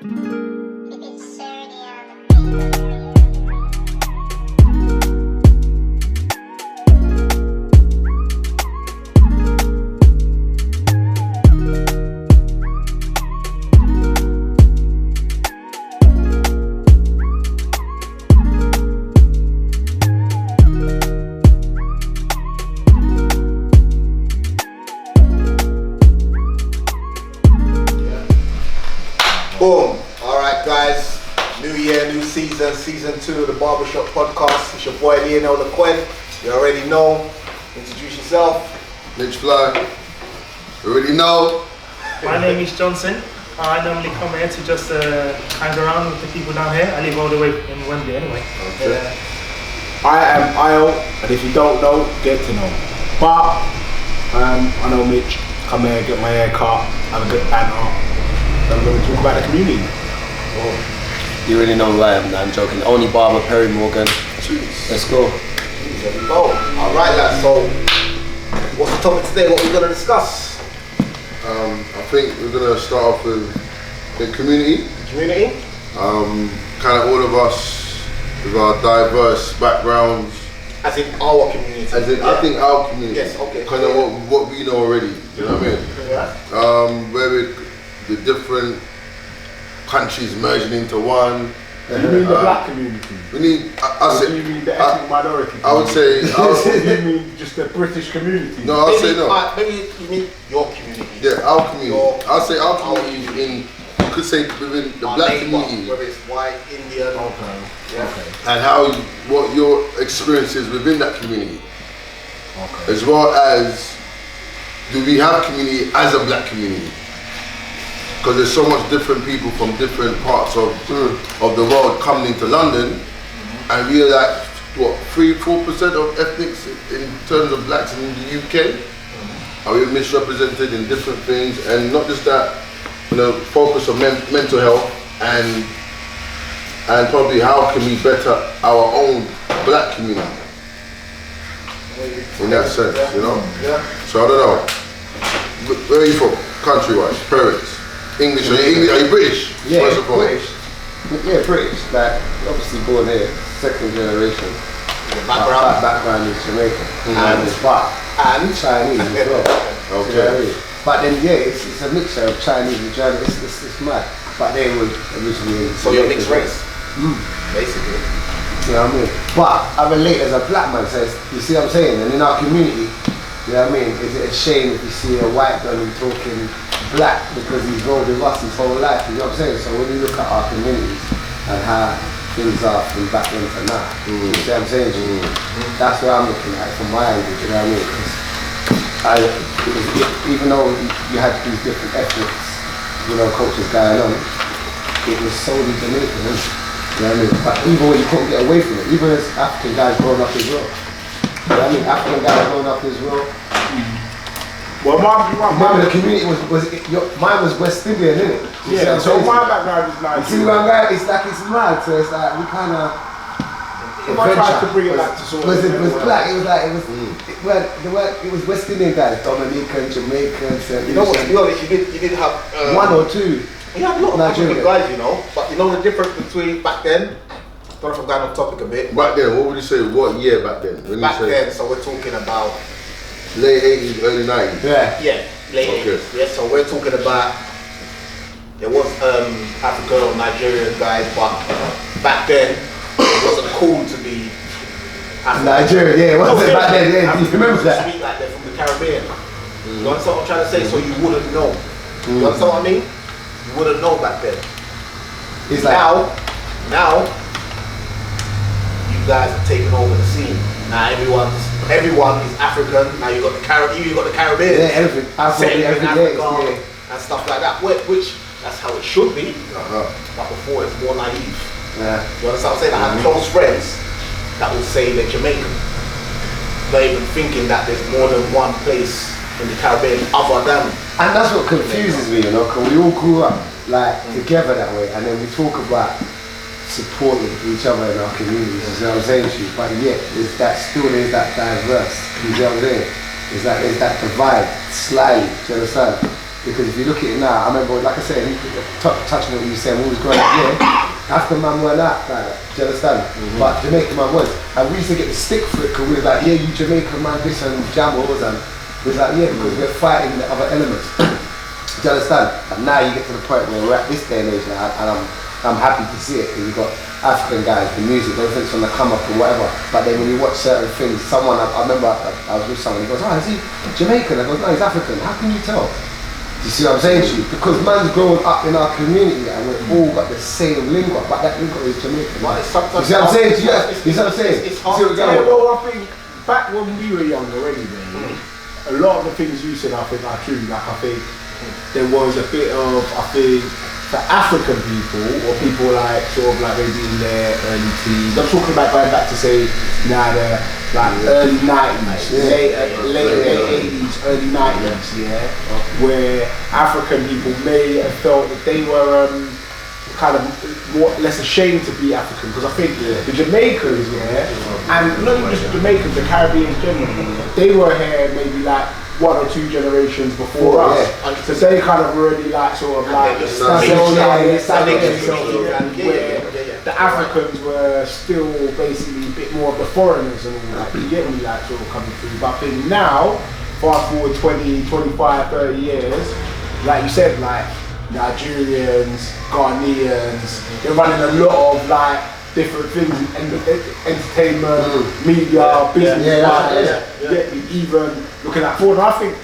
Boom. Alright guys, new year, new season, season 2 of the Barbershop podcast. It's your boy Lionel LeQuinn. You already know. Introduce yourself. Mitch Fly. You already know. My name is Johnson. I normally come here to just hang around with the people down here. I live all the way in Wembley anyway. Okay. I am Io, and if you don't know, get to know. But I know Mitch, come here, get my hair cut, have a good banter. I'm going to talk about the community. You already know who I am, I'm joking. Only Barber, Perry Morgan. Jeez. Let's go. There we go. Alright lads, so what's the topic today? What we're going to discuss? I think we're going to start off with the community. Community? Kind of all of us with our diverse backgrounds. As in our community. As in, I think our community. Yes, okay. Kind of what we know already. You know what I mean? Yeah. Where the different countries merging into one. You mean the black community? We need. I Or say. do you mean the ethnic minority? I would say. You mean just the British community? No, I'll say no. Maybe you mean your community. Yeah, our community. I'll say our Our community in. You could say within the Our black neighbour, community. whether it's white, Indian. Okay. Yeah. Okay. And how what your experience is within that community, Okay. as well as do we have community as a black community? Because there's so much different people from different parts of the world coming into London, and we are like what 3-4% of ethnics in terms of blacks in the UK. Are we misrepresented in different things? And not just that, you know, focus on mental health and probably how can we better our own black community in that sense, you know? Yeah. So I don't know. Where are you from? Country-wise, parents, English. Are you British? Yeah, First of all. British. Yeah, British. Like, obviously born here, second generation. The Background is Jamaican. And Chinese as well. Okay. You know what I mean? But then, yeah, it's a mixture of Chinese and German. It's mad. But they were originally. So you're mixed race, basically. You know what I mean? But I relate as a black man, so you see what I'm saying? And in our community, you know what I mean? Is it a shame if you see a white guy talking black because he's rolled with us his whole life? You know what I'm saying? So when you look at our communities and how things are from back then to now, you see what I'm saying? That's where I'm looking at it from my angle, you know what I mean? Because even though you had these different ethnics, you know, cultures going on, it was solely Jamaican, isn't it? You know what I mean? But even when you couldn't get away from it, even as African guys growing up as well. You know what I mean? African guys growing up as well. Well, Remember the community mine was West Indian, isn't it? yeah. So my background is like. You see what I'm going? It's like it's mad, so it's like we kind of. If I tried to bring it back to sort of. It was black. It was like it was West Indian guys, Dominican, Jamaican. You know what? To be honest, you did have one or two. You had a lot of Nigerian African guys, you know. But you know the difference between back then. Don't know if I'm going off topic a bit. Back then, what would you say? What year back then? When Back you say then, so we're talking about late 80s, early 90s. Yeah. late Okay. 80s. Yeah, so we're talking about there was African or Nigerian guys, but back then it wasn't cool to be African. Nigeria, yeah, what's it back then? Yeah, do you remember that? Speak like they're from the Caribbean. You understand what I'm trying to say? So you wouldn't know. You understand what I mean? You wouldn't know back then. It's like Now, you guys have taken over the scene. Now everyone is African. Now you got the Caribbean. yeah, everything. Setting in Africa, Africa yeah. and stuff like that. Which that's how it should be. But before it's more naive. Yeah. You understand what I'm saying? I have close friends that will say they're Jamaican. Not even thinking that there's more than one place in the Caribbean other than. And that's what confuses me, you know, because we all grew up like together that way, and then we talk about supporting each other in our communities, you know what I'm saying to you? But yet, there's that diverse, you know what I'm saying? There's that divide, slightly, do you understand? Because if you look at it now, I remember, like I said, touching on what you said, when we was growing up, African man weren't that, do you understand? But Jamaican man was. And we used to get the stick for it, because we was like, yeah, you Jamaican man, this and jammers, and we was like, yeah, because we're fighting the other elements. Do you understand? And now you get to the point where we're at this day and age now, and I'm happy to see it, because you've got African guys, the music, everything's on the come up or whatever. But then when you watch certain things, someone, I remember I was with someone, he goes, oh, is he Jamaican? I go, no, he's African. How can you tell? You see what I'm saying to you? Because man's grown up in our community and we've all got the same lingo, but that lingo is Jamaican. But it's sometimes you see what I'm saying to you? You see what I'm saying? It's hard to Yeah, tell. well, I think back when we were younger anyway, a lot of the things you said I think are true. Like I think there was a bit of, I think, for African people, or people like sort of like maybe in their early teens, I'm talking about going back to say now the like early 90s, late 80s, early 90s, where African people may have felt that they were kind of more less ashamed to be African, because I think the Jamaicans, and not even just the Jamaicans, the Caribbean generally, they were here maybe like 1 or 2 generations before us, so they kind of already like sort of like the Africans were still basically a bit more of the foreigners and all that, you get me, like sort of coming through. But I think now, fast forward 20, 25, 30 years, like you said, like Nigerians, Ghanaians, they're running a lot of like different things in entertainment, media, business, even looking at fraud. And I think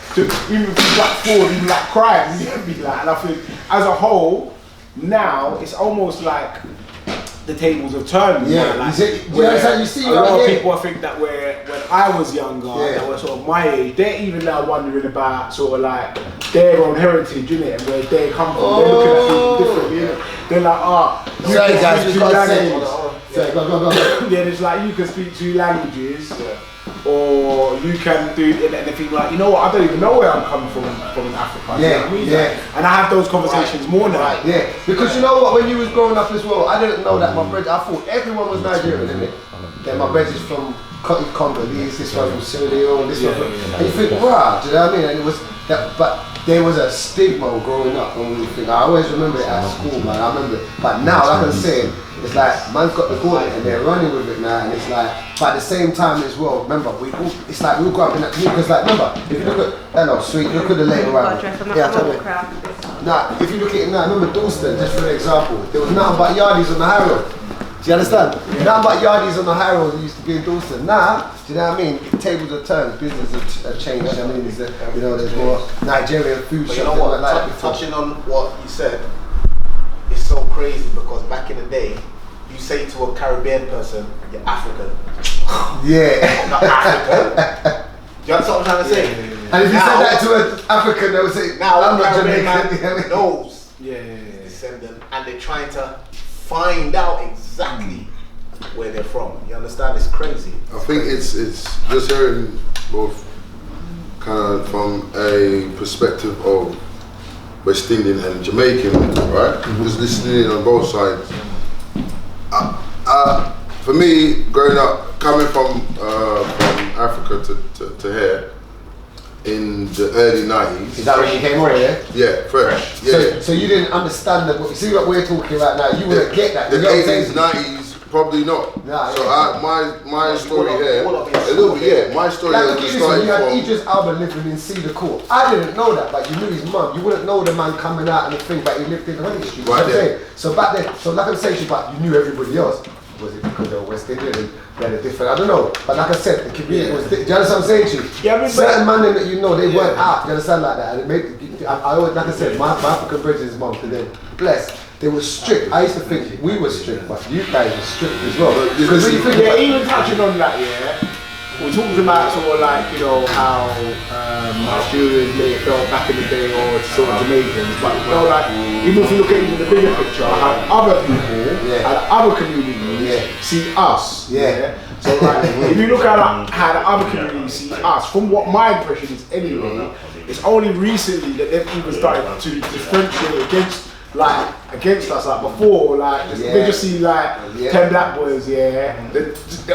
even like fraud, even like crime, you get me, like, and I think as a whole, now it's almost like the tables have turned. Yeah, like, you see a lot of people, I think that when I was younger, that were sort of my age, they're even now wondering about sort of like their own heritage, innit, and where they come from. They're looking at people differently, innit? They're like, sorry guys, we can't say. Yeah, it's like you can speak 2 languages, or you can do it, and if you're like, you know what, I don't even know where I'm coming from Africa. You know what I mean? And I have those conversations more now. Yeah, because you know what, when you was growing up as well, I didn't know that my brother, I thought everyone was Nigerian, innit? Then my brother's from Congolese, this one from Sierra Leone, this one from, and you think, rah, do you know what I mean? And it was that, but there was a stigma growing up, and we think, I always remember it at school, man, I remember it. But now, like I'm saying, it's like, man's got the ball and they're running with it now, and it's like, but at the same time as well, remember, it's like we all grew up in that community, because like, remember, if you look at, hello, sweet, look at the later round. Nah, if you look at it now, remember Dalston, just for an example, there was nothing but yardies on the high road. Do you understand? Nothing but yardies on the high road that used to be in Dalston. Now, do you know what I mean? Tables have turned, business have changed. I mean, there's more Nigerian food shops. You know what? Touching on what you said, it's so crazy, because back in the day, you say to a Caribbean person, you're African. Yeah. Not African. Do you understand what I'm trying to say? And if you say that to an African, they would say, now I'm not Caribbean Jamaican. man knows his descendant, and they're trying to find out exactly where they're from. You understand? It's crazy. I think it's just hearing both kind of from a perspective of West Indian and Jamaican, right? Just listening on both sides. For me, growing up, coming from Africa to here in the early 90s. Is that when you came over, yeah? Yeah, fresh. Yeah. So you didn't understand that. See what we're talking about now. You wouldn't get that. The 80s, 90s, probably not. Nah, so my story here, a little bit, my story like, just you started had from. Idris Elba living in Cedar Court. I didn't know that, but you knew his mum. You wouldn't know the man coming out and the thing, but he lived in Honey Street. Right there. So back then, so like I'm saying, but you knew everybody else. Was it because they were West Indian and they had a different, I don't know. But like I said, the community was, do you understand what I'm saying to you? Yeah, I mean, certain men that you know, they weren't out, you understand, like that. And it made, I always, like I said, my African bridges mum to them, blessed. They were strict. I used to think we were strict, but you guys were strict as well. Because when you think about, even touching on that, we're talking about sort of like, you know, how Nigerians may have felt back in the day, or sort of Jamaicans, but you know, like, even if you look at even the bigger picture, how other people and other communities see us. So like, if you look at how the other communities see us, from what my impression is anyway, it's only recently that they've even started to differentiate against us. Like before, like they just see like 10 black boys, they're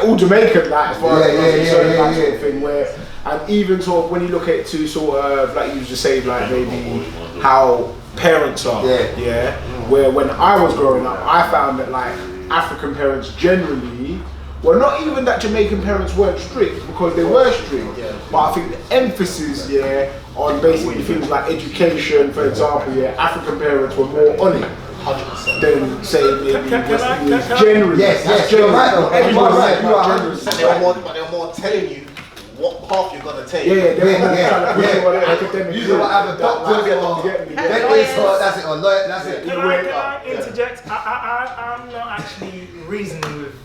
all Jamaican, like as far as I'm concerned, that sort of thing. Where And even sort of when you look at to sort of like you just saying like maybe how parents are, where when I was growing up, I found that like African parents generally, well, not even that Jamaican parents weren't strict, because they were strict, but I think the emphasis, on basically things like education, for example, African parents were more on it. 100%. Than say maybe West Indians generally. Yes, you're right though. Everyone's right. You are 100%. But they're more telling you what path you're gonna take. You know what I'm a doctor, that's it, or lawyer, that's it. Can I interject? I'm not actually reasoning with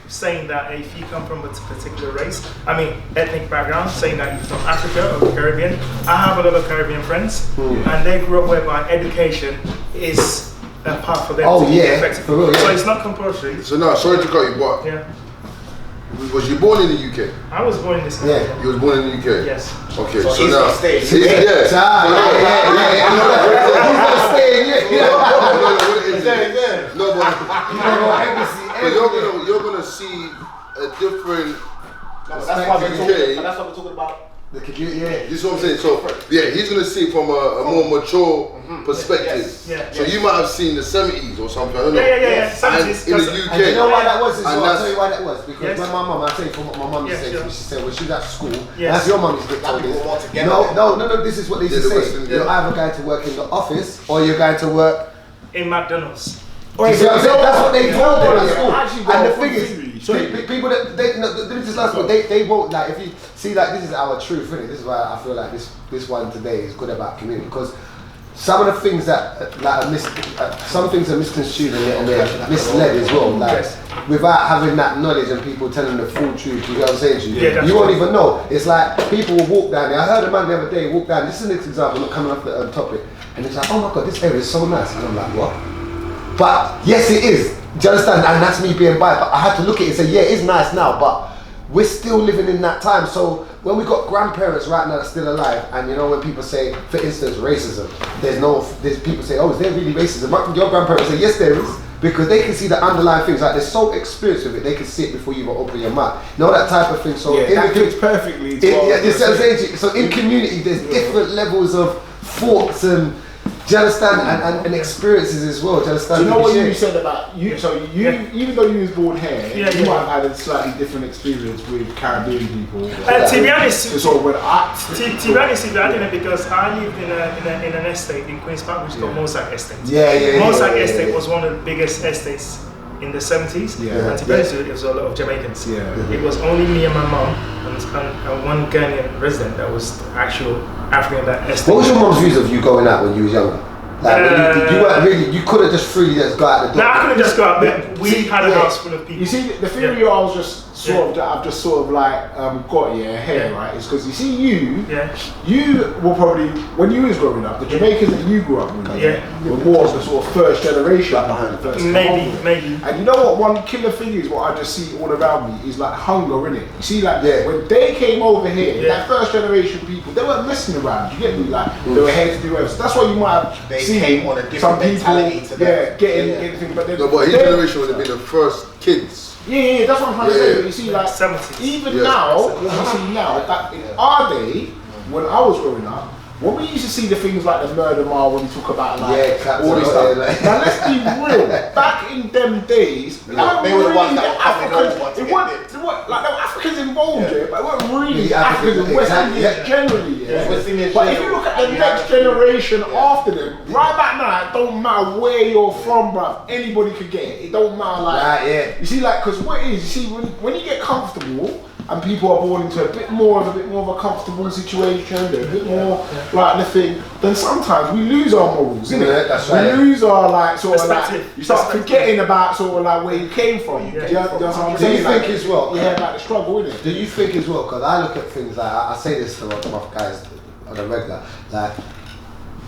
saying that if you come from a particular race, I mean ethnic background, saying that you're from Africa or Caribbean. I have a lot of Caribbean friends, and they grew up whereby education is a path for them to be effective. For real, So it's not compulsory. So now, sorry to cut you, but was you born in the UK? I was born in this country. Yeah. You was born in the UK? Yes. Okay, So so he's now... gonna stay. He's gonna stay, No, but you're gonna see a different... That's why we're talking about. the community, This is what I'm saying. So, he's gonna see it from a more mature perspective. So you might have seen the 70s or something, I don't know. Yeah. And 70s, in the UK. And you know why that was as well? I'll that's- tell you why that was. Because when my mum, I'll tell you from what my mum used to say to me, she said when she was at school, that's your mum used to tell this. No, this is what they used to say. You're either going to work in the office or you're going to work in McDonald's. That's what they told them at school. Actually, And the thing is, people that let me just last one. They won't like if you see like this is our truth, isn't it? This is why I feel like this one today is good about community, because some of the things that like are some things are misconstrued and they're misled as well. Like without having that knowledge and people telling the full truth, you know what I'm saying to you? You won't even know. It's like people will walk down there. I heard a man the other day walk down. This is an example, not coming off the topic, and it's like, oh my god, this area is so nice. And I'm like, what? But yes, it is. Do you understand? And that's me being biased. But I had to look at it and say, yeah, it is nice now, but we're still living in that time. So when we got grandparents right now that's still alive, and you know when people say, for instance, racism, there's people say, oh, is there really racism? Your grandparents say, yes, there is, because they can see the underlying things. Like they're so experienced with it, they can see it before you even open your mouth. You know that type of thing. So that fits perfectly. So in community, there's different levels of thoughts and. Do you understand? And experiences as well. Do you understand? Do you know what you said about you? So even though you was born here, you might have had a slightly different experience with Caribbean people. To be honest, so when to be honest, I didn't, because I lived in an estate in Queen's Park which is called Mosaic Estate. Mosaic Estate was one of the biggest estates in the 70s, and to be honest, it was a lot of Jamaicans. It was only me and my mom and one Ghanaian resident that was actual African in that estate. What was your mom's views of you going out when you was younger? Like you weren't really, you couldn't just freely just go out the door. No, I couldn't just go out, but we had a house full of people. You see, the theory I was just I've just sort of like got here, right? Is because you see you were probably, when you was growing up, the Jamaicans that you grew up with were more of the sort of first generation behind the first. Maybe. And you know what? One killer thing is what I just see all around me is like hunger, innit? You see, like when they came over here, that first generation people, they weren't messing around. You get me? Like they were here to do everything. That's why you might have seen came on a different mentality to them. Getting things. But his generation would have been the first kids. Yeah, that's what I'm trying to say. But you see, like 70s. even now, what we see now, that in our day, when I was growing up, when we used to see the things like the murder mile, when we talk about like all this stuff. Now let's be real. Back in them days, they were the ones that Africans. There were Africans involved, but it weren't really Africans in West Indians generally. But if you look at the next generation after them, right back now, it don't matter where you're from, bruv. Anybody could get it. It don't matter like. You see, like, because what it is, you see, when you get comfortable. And people are born into a bit more of a comfortable situation, they're a bit more like the thing, then sometimes we lose our morals, innit? Yeah, that's right. We lose our like sort of like, you start forgetting about sort of like where you came from. Do you know what I'm saying? Do you think as well? Yeah, about the struggle, innit? Do you think as well, because I look at things like, I say this to a lot of guys on a regular, like,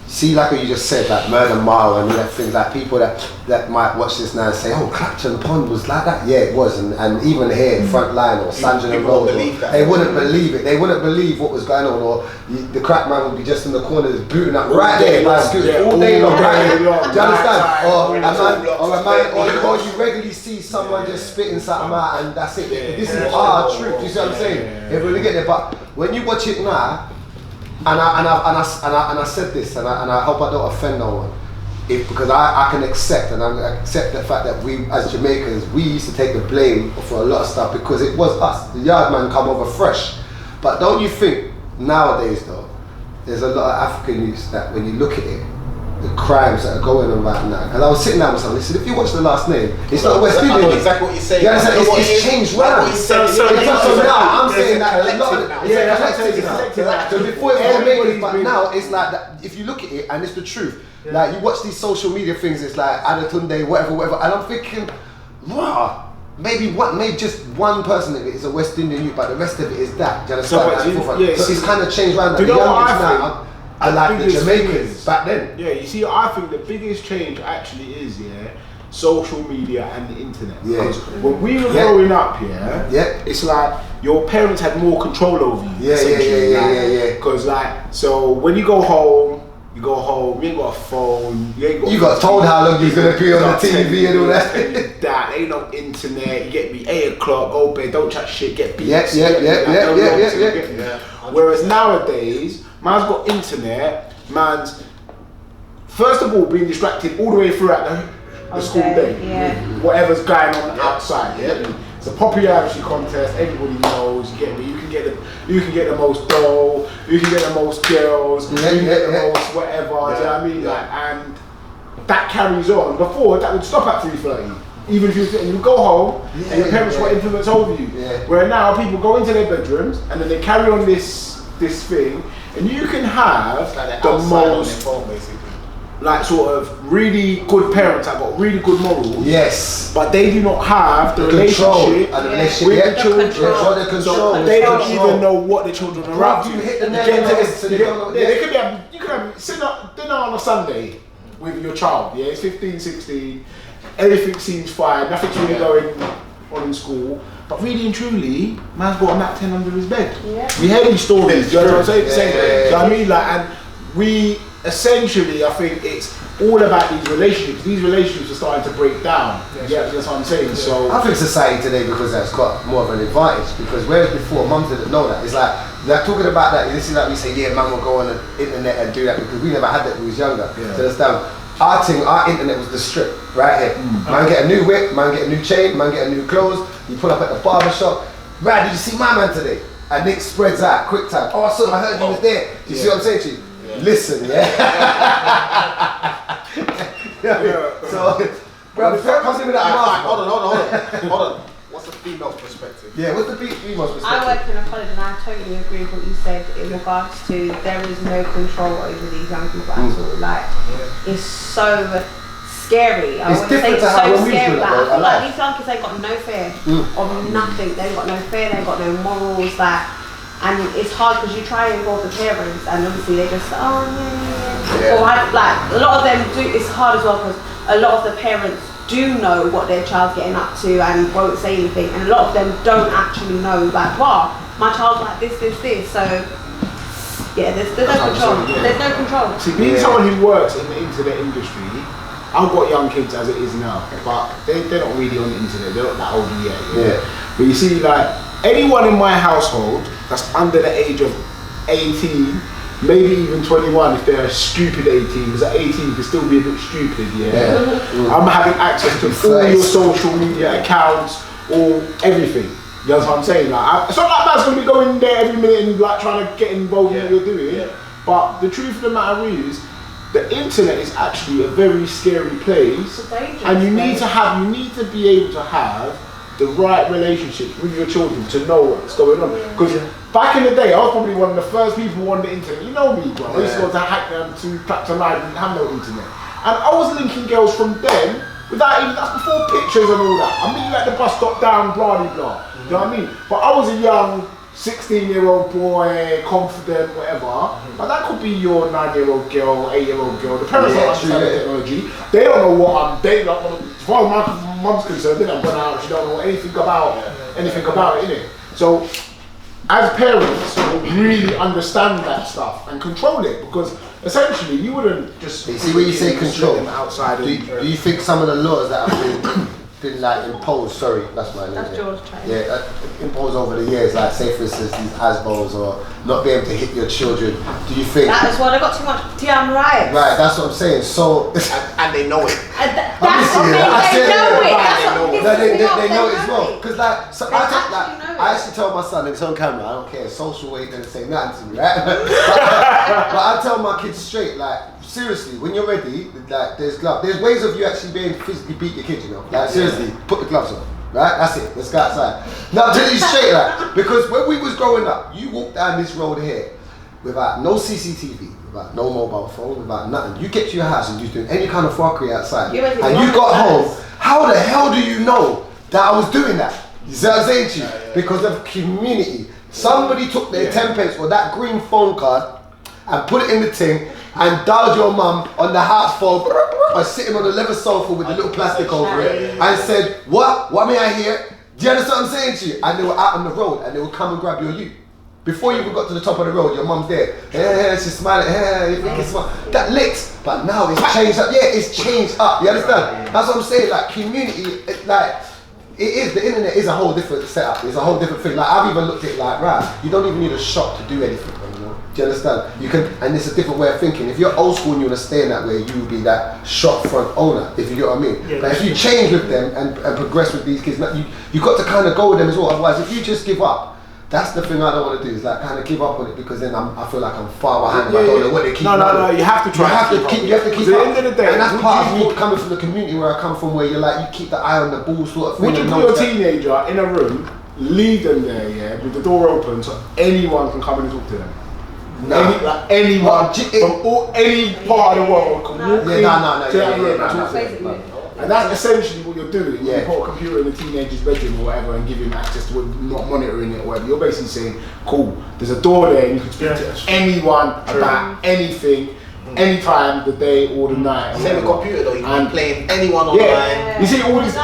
see, like what you just said, like Murder Mile and all that things, like people that might watch this now and say, oh, Clapton Pond was like that. Yeah, it was, and even here, Frontline or Sandra and Rose, they wouldn't believe it. They wouldn't believe what was going on, or the crack man would be just in the corner booting up right there, like all day long, right? Do you understand? Or you regularly see someone just spitting something out, and that's it. This is our truth. You see what I'm saying? They really get there, but when you watch it now. And I said this, and I hope I don't offend no one, because I can accept the fact that we as Jamaicans, we used to take the blame for a lot of stuff because it was us. The yard man come over fresh, but don't you think nowadays though, there's a lot of African youths that when you look at it, the crimes that are going on right now. Because I was sitting down with someone, they said, if you watch The Last Name, it's not West Indian. I know exactly what you're saying. Yeah, it's changed round. So now I'm saying that a lot of it's collective now. So before it was Jamaicans, but now it's like that. If you look at it, and it's the truth. Like you watch these social media things, it's like Adatunde, whatever, and I'm thinking, wow. Maybe just one person of it is a West Indian youth, but the rest of it is that. Do you understand? So it's kind of changed round. The youngest now. I like the Jamaicans back then. Yeah, you see, I think the biggest change actually is, social media and the internet. Yeah. Because when we were growing up, it's like your parents had more control over you. Yeah. Because so when you go home, you ain't got a phone, you got told how long you're gonna be on the TV and all that. Ain't no internet, you get me 8 o'clock, go bed, don't chat shit, get beat. Whereas nowadays, man's got internet, man's first of all being distracted all the way throughout the school day. Whatever's going on outside. It's a popularity contest, everybody knows, you get me, you can get the most dough, you can get the most girls, you can get the most whatever, do you know what I mean? And that carries on. Before that would stop at 3:30. Even if you go home and your parents got influence over you. Where now people go into their bedrooms and then they carry on this thing, and you can have the most sort of really good parents that got really good morals. Yes. But they do not have the relationship with the children. So they don't even know what the children are up to. You hit the you could have dinner on a Sunday with your child. Yeah, it's 15, 16. Everything seems fine. Nothing's really going on in school. But really and truly, man's got a nap 10 under his bed. We hear these stories, you know what I'm saying? Do you know what I mean? And we essentially, I think it's all about these relationships. These relationships are starting to break down. That's what I'm saying. So I think society today, because that's got more of an advantage, because whereas before mums didn't know that. It's like they're talking about that. This is like we say, man will go on the internet and do that, because we never had that when we was younger. So understand? Our internet was the strip right here. Man get a new whip, man get a new chain, man get a new clothes. You pull up at the barbershop. Right, did you see my man today? And Nick spreads out quick time. Oh, son, I heard you was there. Do you see what I'm saying to you? Listen, So, bro, comes in with that mask. Hold on. What's the female's perspective? Yeah, what's the female's perspective? I work in a college and I totally agree with what you said in regards to there is no control over these young people at all. It's so scary. I would say it's so scary. I feel like these young kids, they got no fear of nothing. They got no fear. They got no morals. And it's hard because you try to involve the parents, and obviously they just Or a lot of them do. It's hard as well because a lot of the parents do know what their child's getting up to and won't say anything, and a lot of them don't actually know. Wow, my child's like this. So there's no control. There's no control. See, being someone who works in the internet industry, I've got young kids as it is now, but they're not really on the internet. They're not that old yet. But you see, anyone in my household that's under the age of 18, maybe even 21 if they're a stupid 18, because at 18 you can still be a bit stupid, I'm having access to all your social media accounts, or everything. You know what I'm saying? It's not like man's going to be going there every minute and trying to get involved in what you're doing, but the truth of the matter is, the internet is actually a very scary place, and you need to be able to have the right relationships with your children to know what's going on. Because back in the day, I was probably one of the first people on the internet. You know me, bro. I used to go to hack them to Clapton Live and have no internet. And I was linking girls from them without even, that's before pictures and all that. I mean, at the bus stop down, blah, blah, blah. You know what I mean? But I was a young 16-year-old boy, confident, whatever. But that could be your 9-year-old girl, 8-year-old girl. The parents don't understand the technology. They don't know what I'm dating. As far as my mum's concerned, they don't go out. She don't know anything about it, innit? So, as parents, really understand that stuff and control it, because essentially you wouldn't just see when you say control them outside. Do you think some of the laws that have been like imposed? Sorry, that's my name. That's George trying. Yeah, imposed over the years, like say for instance these ASBOs or not being able to hit your children. Do you think that is what I got too much damn right? Right, that's what I'm saying. So and they know it. That's what they know it. They know it as well. Because like, so I actually tell my son, it's on camera, I don't care, social ain't gonna say nothing to me, right? but I tell my kids straight, like, seriously, when you're ready, like, there's gloves. There's ways of you actually being physically beat your kid, you know? Like, seriously, put the gloves on, right? That's it, let's go outside. Now, I'll tell you straight, like, because when we was growing up, you walk down this road here without no CCTV, without no mobile phone, without nothing. You get to your house and you're doing any kind of fuckery outside, and you got home, how the hell do you know that I was doing that? You see what I'm saying to you? Because of community. Somebody took their 10 pence or that green phone card and put it in the thing and dialed your mum on the house phone or sitting on the leather sofa with the little plastic over it and said, what may I hear? Do you understand what I'm saying to you? And they were out on the road and they would come and grab your youth. Before you even got to the top of the road, your mum's there. Yeah, she's smiling. Yeah, you think it's smart. That licks. But now it's changed up. Yeah, it's changed up. You understand? That's what I'm saying. Like community, it is, the internet is a whole different setup. It's a whole different thing. Like I've even looked at it like, right, you don't even need a shop to do anything, you know? Do you understand? You can, and it's a different way of thinking. If you're old school and you want to stay in that way, you will be that shop front owner, if you get what I mean. Yeah, but if you change with them and progress with these kids, you got to kind of go with them as well. Otherwise, if you just give up, that's the thing I don't want to do, is like kind of give up on it, because then I feel like I'm far behind. I don't know what they keep. No, you have to try. You have to keep. At the end of the day, and that's part of me coming from the community where I come from, where you're like, you keep the eye on the ball sort of thing. Would you put your teenager in a room, leave them there, yeah, with the door open so anyone can come and talk to them? No. Anyone from any part of the world can walk in to that room and talk to them. And that's essentially what you're doing. You put a computer in a teenager's bedroom or whatever and give him access to it, not monitoring it or whatever. You're basically saying, cool, there's a door there and you can speak to anyone about anything, anytime, the day or the night. Same with computer though, you can be playing anyone online. You see all these,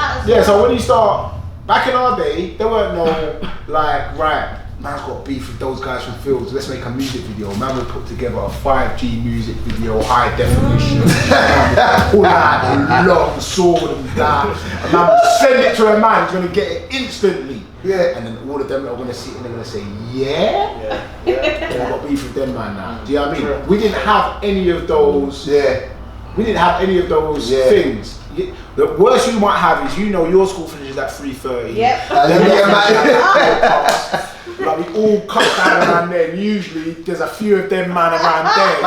so when you start, back in our day, there weren't no, like, right, man's got beef with those guys from Fields, let's make a music video. Man would put together a 5G music video, high definition, pull out a long sword and that. A man would send it to a man, he's going to get it instantly. Yeah. And then all of them are going to see it and they're going to say, yeah? I've got beef with them man now. Do you know what I mean? True. We didn't have any of those. We didn't have any of those things. The worst you might have is, you know, your school finishes at 3:30. Like we all cut down around there, and usually there's a few of them man around there.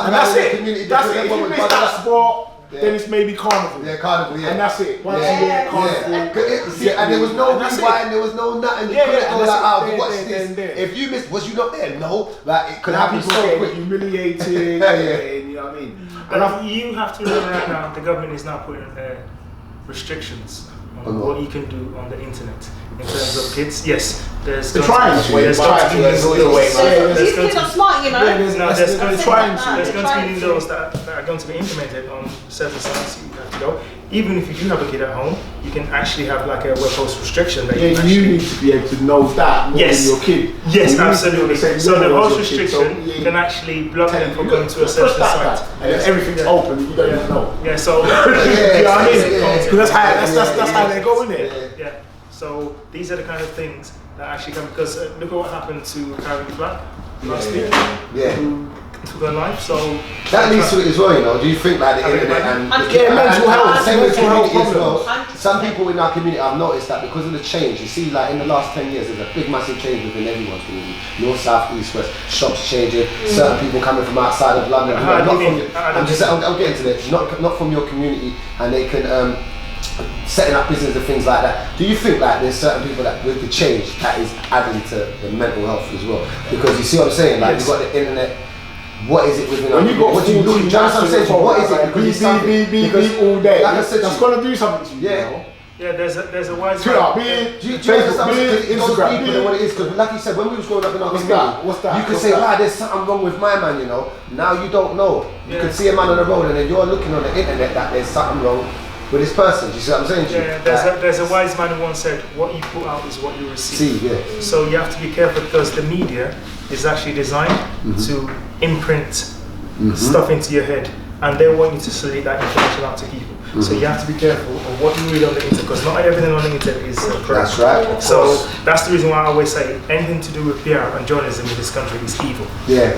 And that's it. That's it. If you miss that spot, then it's maybe carnival. Yeah, carnival, And that's it. Once a year, carnival. And there was no rewind, there was no nothing. You couldn't go like, oh, watch this. If you missed, was you not there? No. Like, it could happen so quick. Humiliated, you know what I mean? And you have to remember right now, the government is now putting restrictions on what you can do on the internet in terms of kids. Yes, there's going to be kids are smart, you know. There's going to be new laws that are going to be implemented on certain sites you have to go. Even if you do have a kid at home, you can actually have like a web host restriction that you need to be able to know that more than your kid. Yes, absolutely. So the host restriction can actually block them from going to a certain site. And then everything's open, you don't even know. Yeah, so you know what I mean? Because that's how they go in it. Yeah. So these are the kind of things that actually come, because look at what happened to Carrie Black last week. Who took her life. So that leads to it as well, you know. Do you think like the internet and mental health, same with community as well? Some people in our community, I've noticed that because of the change, you see, like in the last 10 years, there's a big massive change within everyone's community. North, south, east, west, shops changing. Certain people coming from outside of London. I'm getting to this. Not from your community, and they can. Setting up business and things like that. Do you think like there's certain people that with the change that is adding to the mental health as well? Because you see what I'm saying, like you've got the internet. What is it within? When you got what do you look? What is it? Because all day. Like I said, that's gonna do something to you. Yeah. Yeah, there's a wise Twitter, man. Do you understand? It goes deeper than what it is. Because like you said, when we was growing up in our community, What's that? you could say, "Wow, there's something wrong with my man," you know. Now you don't know. You could see a man on the road, and then you're looking on the internet that there's something wrong with this person. Do you see what I'm saying to you? Yeah, there's a wise man who once said, "What you put out is what you receive." So you have to be careful because the media is actually designed to imprint stuff into your head, and they want you to select that information out to people. So you have to be careful of what you read on the internet, because not everything on the internet is correct. That's right. So that's the reason why I always say anything to do with PR and journalism in this country is evil. Yeah.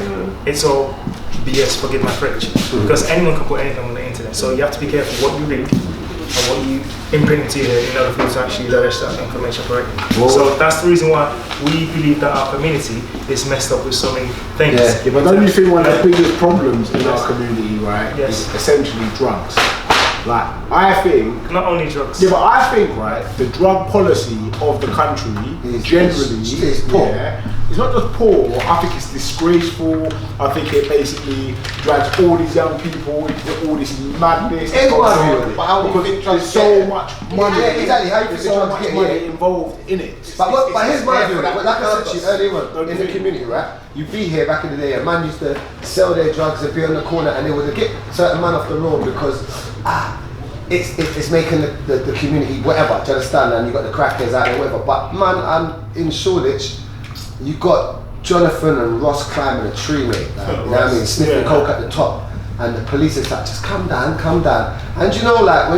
It's all BS, forgive my French, because anyone can put anything on the internet. So you have to be careful what you read and what you imprint into your head in order for you to actually direct that information correctly. So that's the reason why we believe that our community is messed up with so many things. Yeah, but don't you think one of the biggest problems in our community, right, Yes. is essentially drugs? Like, I think... Not only drugs. Yeah, but I think, right, the drug policy of the country generally is poor. Yeah, it's not just poor, I think it's disgraceful. I think it basically drags all these young people into all this madness. Because there's so much money. Yeah, exactly. How you think There's so much money it? involved in it. But here's my view, like I said to you earlier on, in the community, right? You be here back in the day, a man used to sell their drugs and be on the corner, and they would get certain man off the road because it's making the community whatever, do you understand? And you got the crackers out there, whatever. But man, I'm in Shoreditch, you got Jonathan and Ross climbing a tree, mate. Like, you know what I mean? Sniffing coke at the top. And the police is like, just calm down. And you know, like,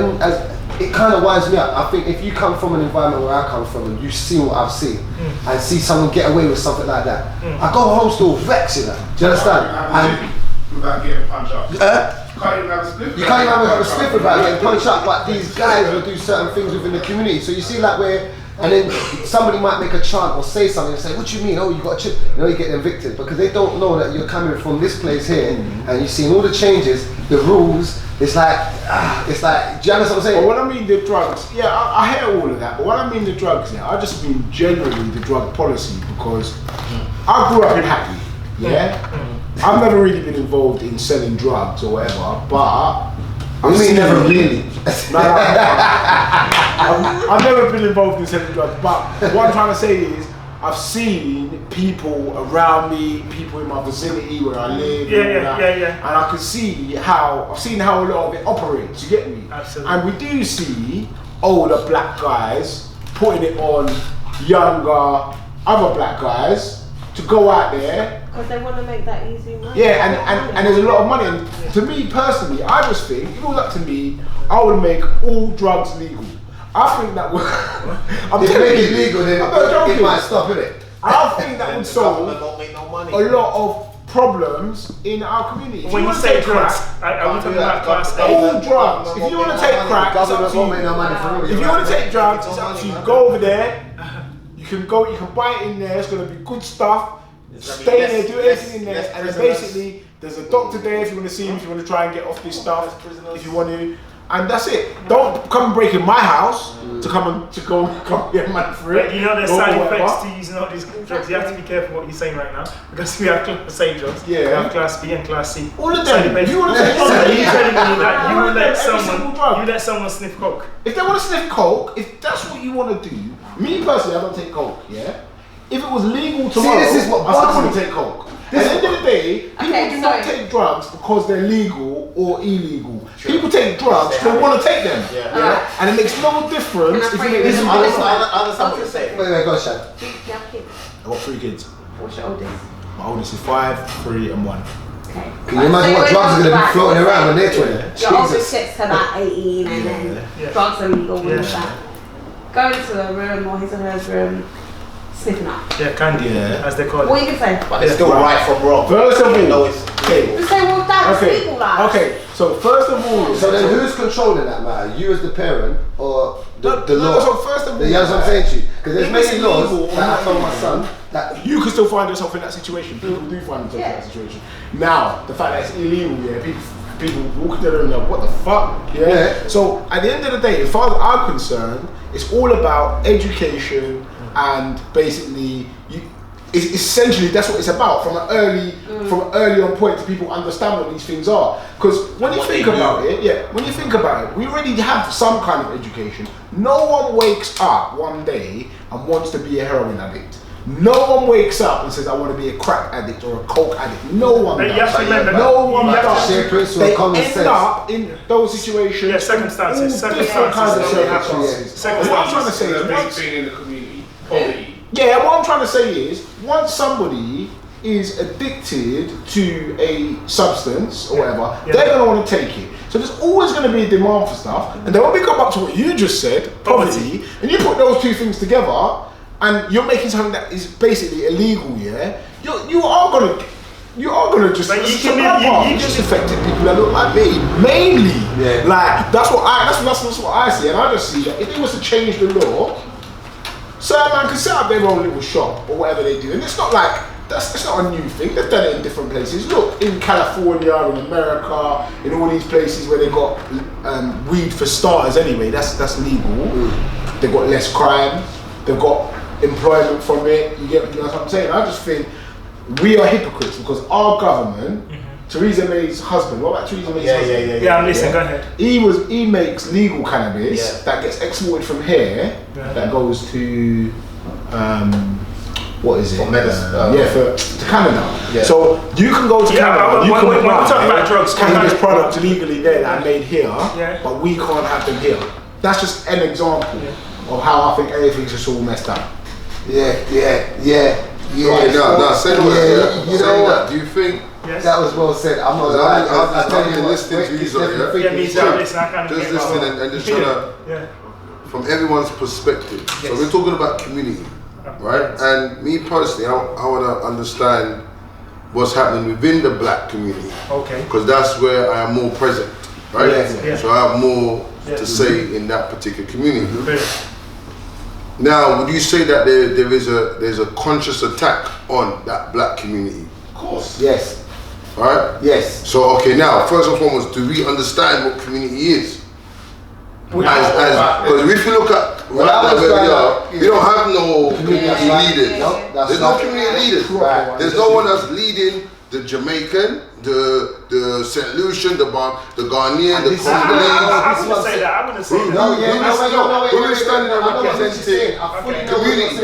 it kind of winds me up. I think if you come from an environment where I come from and you've seen what I've seen, and see someone get away with something like that, I go home still vexed, you know? Do you understand? Without getting punched up. You can't even have a sniff about getting punched up, but these guys will do certain things within the community. So you see, like, and then somebody might make a chant or say something and say, "What do you mean? Oh, you got a chip?" You know, you get them evicted because they don't know that you're coming from this place here, and you've seen all the changes, the rules. It's like, do you understand what I'm saying? But when I mean the drugs, yeah, I hear all of that. But when I mean the drugs, yeah, I just mean generally the drug policy, because I grew up in Hackney, yeah. I've never really been involved in selling drugs or whatever, but I've never really. I've never been involved in selling drugs, but what I'm trying to say is I've seen people around me, people in my vicinity where I live, and I can see how a lot of it operates. You get me? Absolutely. And we do see older black guys putting it on younger other black guys to go out there. Because they want to make that easy money. Yeah, and there's a lot of money. And to me personally, I just think, if it was up to me, I would make all drugs legal. I think that would... If you make it legal, then it might stop, innit? I think that would solve a lot of problems in our community. When you say drugs, are we talking about class A? All drugs. If you want to take crack, it's up to you. If you want to take drugs, it's up to you. Go over there. You can buy it in there. It's going to be good stuff. Stay there, do everything in there, and then basically there's a doctor there if you want to see him, if you want to try and get off this stuff, if you want to, and that's it. Don't come and break in my house to come get money for it. But you know there's side effects to using all these drugs. You have to be careful what you're saying right now, because we have class A drugs, we have class B and class C. All of them. If you want to take you let someone sniff coke. If they want to sniff coke, if that's what you want to do, me personally, I don't take coke. Yeah. If it was legal tomorrow, this is what I still want to take coke. At the end of the day, people do not take drugs because they're legal or illegal. People take drugs because they want to take them. Yeah. And it makes no difference if you make this. I understand what you're saying. Wait, go, Shad. Do you have kids? I've got 3 kids. What's your oldest? My oldest is 5, 3, and 1. Okay. Can you imagine what drugs are going to be floating around when they're 20? Your oldest gets to that 18 and then drugs are legal and all that. Go into a room or his or her room, sniffing up. Yeah, candy, as they call it. What are you going to say? But it's still right from wrong. First of all, You say, well, that's legal, like. Okay, so first of all, So then who's controlling that matter? You as the parent or the law? So first of all, you know what I'm saying to you? Because there's if many it's laws legal or that I not told my son that you can still find yourself in that situation. People do find themselves in that situation. Now, the fact that it's illegal, people walking there and like, what the fuck? Yeah. So at the end of the day, as far as I'm concerned, it's all about education and basically, it's essentially that's what it's about from an from early on point to people understand what these things are. Because when you think about it, we already have some kind of education. No one wakes up one day and wants to be a heroin addict. No one wakes up and says, I want to be a crack addict or a coke addict. No one does. You have to remember no one does. They end up in those situations. Yeah, circumstances. Different kinds of circumstances. What I'm trying to say is, being in the community, poverty. Yeah, what I'm trying to say is, once somebody is addicted to a substance or whatever, they're going to want to take it. So there's always going to be a demand for stuff. And then when we come back to what you just said, poverty, and you put those two things together, and you're making something that is basically illegal, yeah, you are gonna just you just affected people that look like me mainly. Yeah. Like that's what I see, and I just see that if they was to change the law, certain man can set up their own little shop or whatever they do, and it's not like it's not a new thing. They've done it in different places. Look, in California, in America, in all these places where they got weed for starters anyway. That's legal. They've got less crime. They've got employment from it. You know what I'm saying? I just think we are hypocrites because our government, Theresa May's husband. What about Theresa May's husband? Yeah, listen, go ahead. He makes legal cannabis that gets exported from here that goes to what is it? For Madison. To Canada. Yeah. So you can go to Canada. You can talk about drugs, cannabis products legally there that are made here, but we can't have them here. That's just an example of how I think everything's just all messed up. Okay, now say the word. You know what? Do you think that was well said? I'm not lying. I'm telling you, listening to you, Just listening and just trying to, from everyone's perspective. So we're talking about community, right? And me personally, I want to understand what's happening within the black community. Okay. Because that's where I am more present, right? Yes. So I have more to say in that particular community. Now, would you say that there's a conscious attack on that black community? Of course. Yes. Right? Yes. So okay, now first and foremost, do we understand what community is? Because if you look at where we are, we don't have no community leaders. There's no community leaders. There's no one that's leading the Jamaican, the St. Lucian, the Ghanaian, the Congolese. I'm gonna say that. Who is standing and representing community?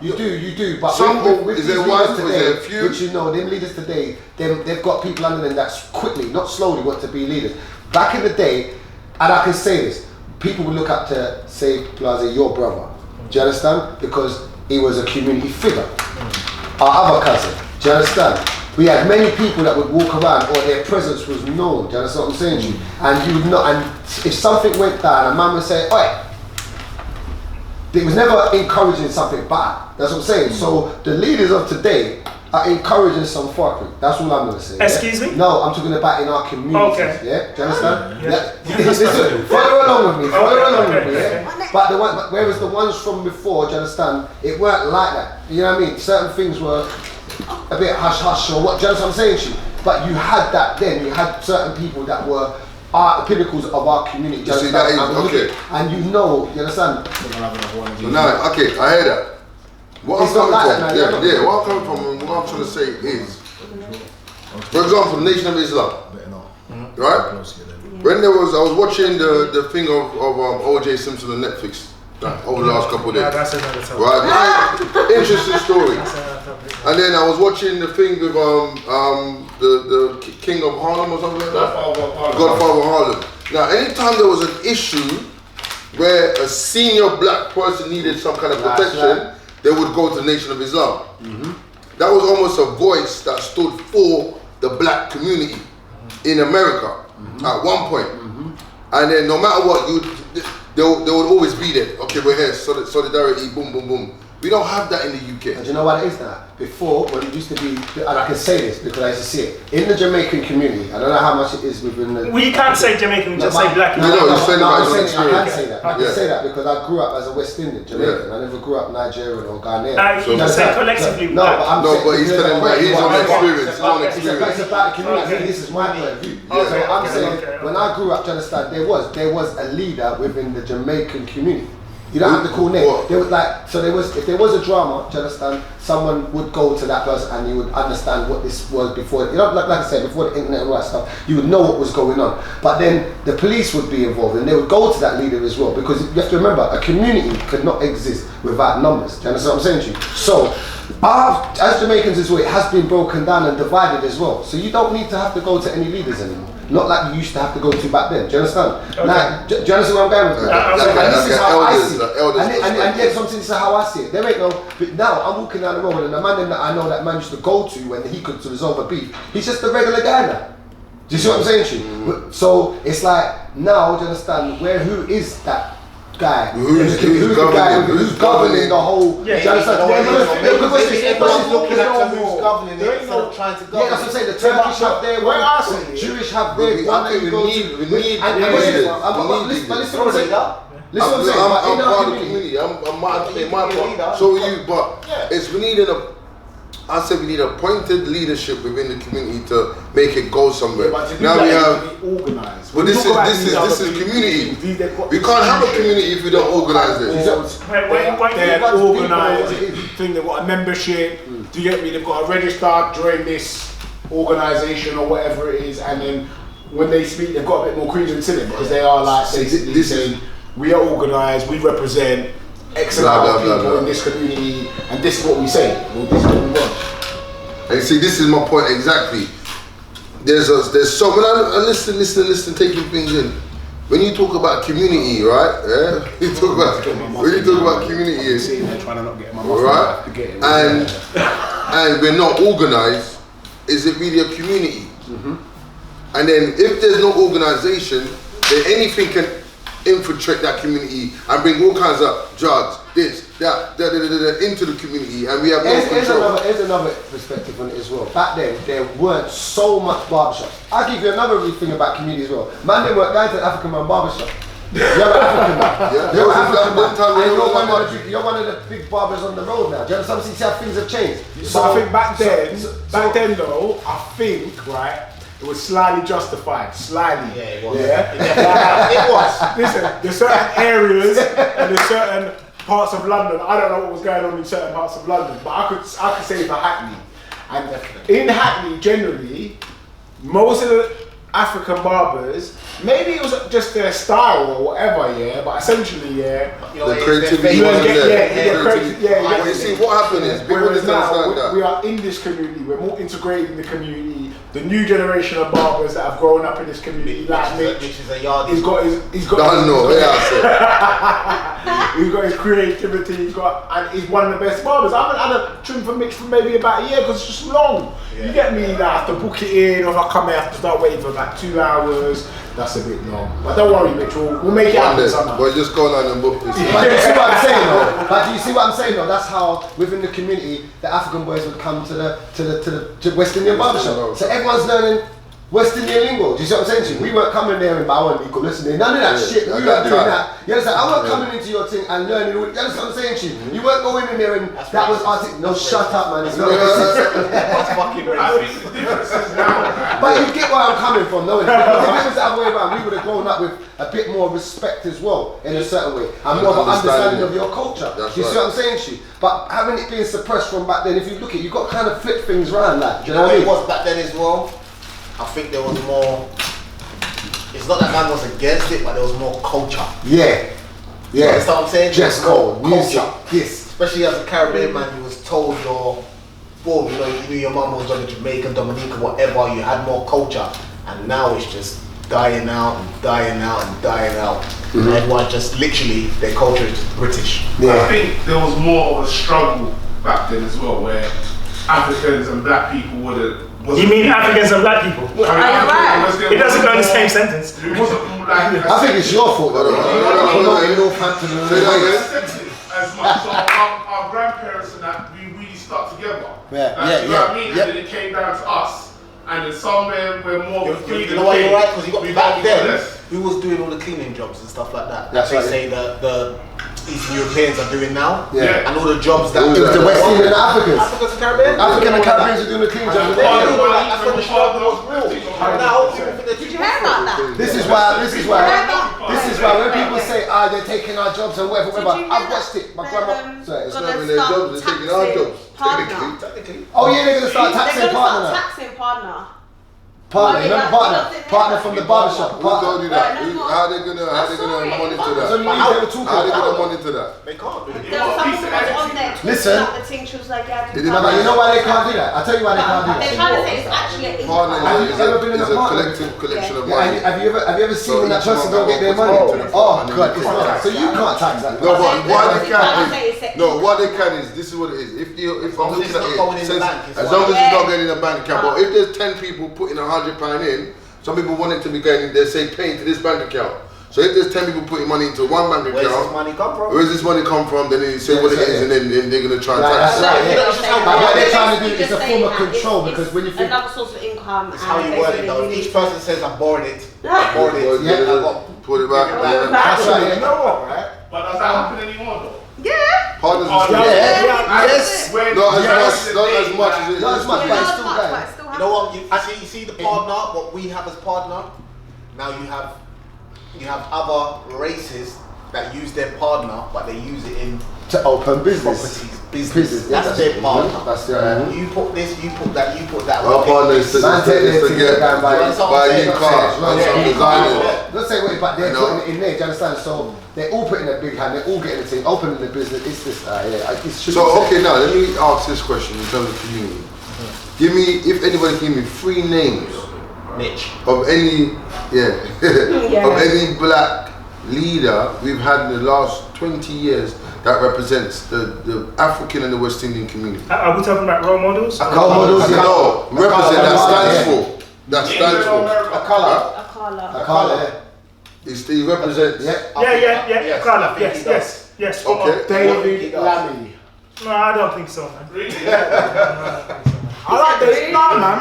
You do. But some is there one? Is there a few? Which them leaders today, they've got people under them that's quickly, not slowly, want to be leaders. Back in the day, and I can say this, people would look up to, say, Plaza, your brother. Do you understand? Because he was a community figure. Our other cousin, do you understand? We had many people that would walk around or their presence was known, do you understand what I'm saying to you? And you would not, and if something went down, a man would say, oi, it was never encouraging something bad, that's what I'm saying. So the leaders of today are encouraging some fuckery, that's all I'm going to say. Excuse me? No, I'm talking about in our communities, yeah? Do you understand? Listen, follow along with me, yeah? But whereas the ones from before, do you understand, it weren't like that. You know what I mean? Certain things were a bit hush-hush or what, do you understand what I'm saying to you? But you had that then, you had certain people that were the pinnacles of our community, do you understand? And you understand? So now, okay, I hear that. What I'm coming from, what I'm trying to say is, for example, Nation of Islam, right? When I was watching the thing of O.J. Simpson on Netflix over the last couple of days, right? Interesting story. And then I was watching the thing with the King of Harlem or something like that. Godfather of Harlem. Now, anytime there was an issue where a senior black person needed some kind of protection, they would go to the Nation of Islam. That was almost a voice that stood for the black community in America at one point. And then no matter what, they would always be there. Okay, we're here, solidarity, boom, boom, boom. We don't have that in the UK. And do you know what it is now? Before, when it used to be, and I can say this because I used to see it, in the Jamaican community, I don't know how much it is within the... We can't say Jamaican, we just say black. I can say that. I can say that because I grew up as a West Indian Jamaican. I never grew up Nigerian or Ghanaian. You can say collectively black. But he's telling me his own experience. It's about the community. This is my point of view. So I'm saying, when I grew up, do you understand, there was a leader within the Jamaican community. You don't have to call names. What? They would like, so if there was a drama, do you understand? Someone would go to that person and you would understand what this was before. You know, like I said, before the internet and all that stuff, you would know what was going on. But then the police would be involved and they would go to that leader as well, because you have to remember, a community could not exist without numbers. Do you understand what I'm saying to you? So, as Jamaicans as well, it has been broken down and divided as well. So you don't need to have to go to any leaders anymore. Not like you used to have to go to back then. Do you understand? Okay. Like, do you understand where I'm going with that? And this is how I see it. And yeah, something is how I see it. There ain't no. But now I'm walking down the road and the man that I know that man used to go to when he could resolve a beef, he's just a regular guy now. Do you see what I'm saying to you? So it's like now, do you understand who is that guy? Who's governing the whole? Yeah, do you understand? Everyone's looking at who's governing it instead of trying to govern. Yeah, that's what I'm saying. The Turkish have their one, Jewish have their one. We need leaders. But listen what I'm saying. Listen what I'm saying. I'm part of the community. I'm my part. So are you, but we need appointed leadership within the community to make it go somewhere. Yeah, but now we have organised. But this is community. We can't have a community if we don't organise it. They're organised. Thing they've got a membership. Do you get me? They've got to register, join this organisation or whatever it is, and then when they speak, they've got a bit more credence in it because they are like basically saying we are organised, we represent X amount of people in this community, and this is what we say. Well, this is what we want. And see, this is my point exactly. There's so when I listen, taking things in. When you talk about community, right? Yeah. When you talk about community, right? And we're not organised. Is it really a community? And then if there's no organisation, then anything can infiltrate that community and bring all kinds of drugs, this, that, into the community, and we have no control. Here's another perspective on it as well. Back then, there weren't so much barbershops. I'll give you another thing about community as well. Man, they weren't going to the African man barbershop. You're an African man. You're one of the big barbers on the road now. Do you understand? See how things have changed. So I think back then though, I think, right, it was slightly justified. Slightly. Yeah, it was. Yeah? It was. Listen, there's certain areas and there's certain parts of London. I don't know what was going on in certain parts of London, but I could say for Hackney. And in Hackney, generally, most of the African barbers, maybe it was just their style or whatever, yeah, but essentially, the creativity wasn't there. You see, what happened is, whereas now, we are in this community, we're more integrated in the community. The new generation of barbers that have grown up in this community, like Mitch, which is a yard. He's got his creativity, and he's one of the best barbers. I haven't had a trim for Mitch for maybe about a year because it's just long. You get me? That I have to book it in, or if I come here, I have to start waiting for about 2 hours. That's a bit long. But don't worry, Mitch, we'll make it happen somehow. Well, just go on and book this. But you see what I'm saying though? But do you see what I'm saying though? That's how within the community the African boys would come to the West Indian barbershop. So everyone's learning West Indian lingo. Do you see what I'm saying to you? We weren't coming there and bowing, you could listen to none of that shit. We weren't doing that. You understand? I wasn't coming into your thing and learning. You understand what I'm saying to you? You weren't going in there and that was artistic. No, shut up, man. It's not. That's fucking racist. But you get where I'm coming from, though. If it was the other way around, we would have grown up with a bit more respect as well, in a certain way, and more of an understanding of your culture. Do you see what I'm saying to you? But having it being suppressed from back then, if you look at it, you've got to kind of flip things around, like, do you know what I mean? It was back then as well. I think there was more. It's not that man was against it, but there was more culture. Yeah. That's what I'm saying. Just culture. Yes. Especially as a Caribbean man, you was told your you knew your mum was on the Jamaican, Dominica, whatever. You had more culture, and now it's just dying out and dying out and dying out. And everyone just literally their culture is just British. Yeah. I think there was more of a struggle back then as well, where Africans and black people You mean Africans and black people? It doesn't go in the same sentence. It wasn't like I think it's your fault, though. as much. So our grandparents and that, we really stuck together. You know what I mean? And then it came down to us. And then somewhere we're more free. You know why you're right? Because you got back then, who was doing all the cleaning jobs and stuff like that? That's they say the Eastern Europeans are doing now. And all the jobs that it was the West Indian Africans. Africans and Caribbean. African and Caribbeans are doing the cleaning jobs. That's when the struggle was real. Now, did you hear about that? This is why when people say they're taking our jobs and whatever. I've watched it. My grandma. Sorry, it's not having their jobs. They're taking our jobs. Technically. Oh yeah, they're gonna start taxing partner. Taxing partner. Partner, remember partner from the barbershop. Who told you that? How are they gonna monitor that? How are they gonna monitor that? They can't. There was someone on there talking about the thing. She was like, yeah. You know why they can't do that? I'll tell you why they can't do that. They're trying to say it's actually an Partner Have you ever been in a partner? collective collection of money. Have you ever seen when that person don't get their money? Oh God, it's not. So you can't tax that. No, but what they can is what they can is this is what it is. If I'm looking at it, as long as it's not getting in a bank account, but if there's 10 people putting £100 in, some people want it to be going, they say paying to this bank account. So if there's 10 people putting money into one bank account, where does this money come from? Then they say what it is, and then they're going to try and tax it. What they're trying to do is a form of control, because when you think another source of income, it's how you word it though. Each person says I'm borrowing it. Put it back. That's right. You know what, right? But does that happen anymore though? Yeah. Partners yes. Not as much as it is. Not as much, but it's still going. You know what? You see the partner. What we have as partner. Now you have other races that use their partner, but they use it in to open business. Business. That's their partner. That's their. You put this. You put that. You put that. Our partner is to get buy new cars. Let's say wait, but they're putting it in there. Do you understand? So they're all putting a big hand. They're all getting the thing, opening the business. It's this. So okay, now let me ask this question in terms of community. Give me, if anybody give me 3 names of any, of any black leader we've had in the last 20 years that represents the African and the West Indian community. Are we talking about role models? No, represent that stands for. Akala. He represents. Akala. Yes. Okay. David Lammy. No, I don't think so, man. Really? I like this. No, man.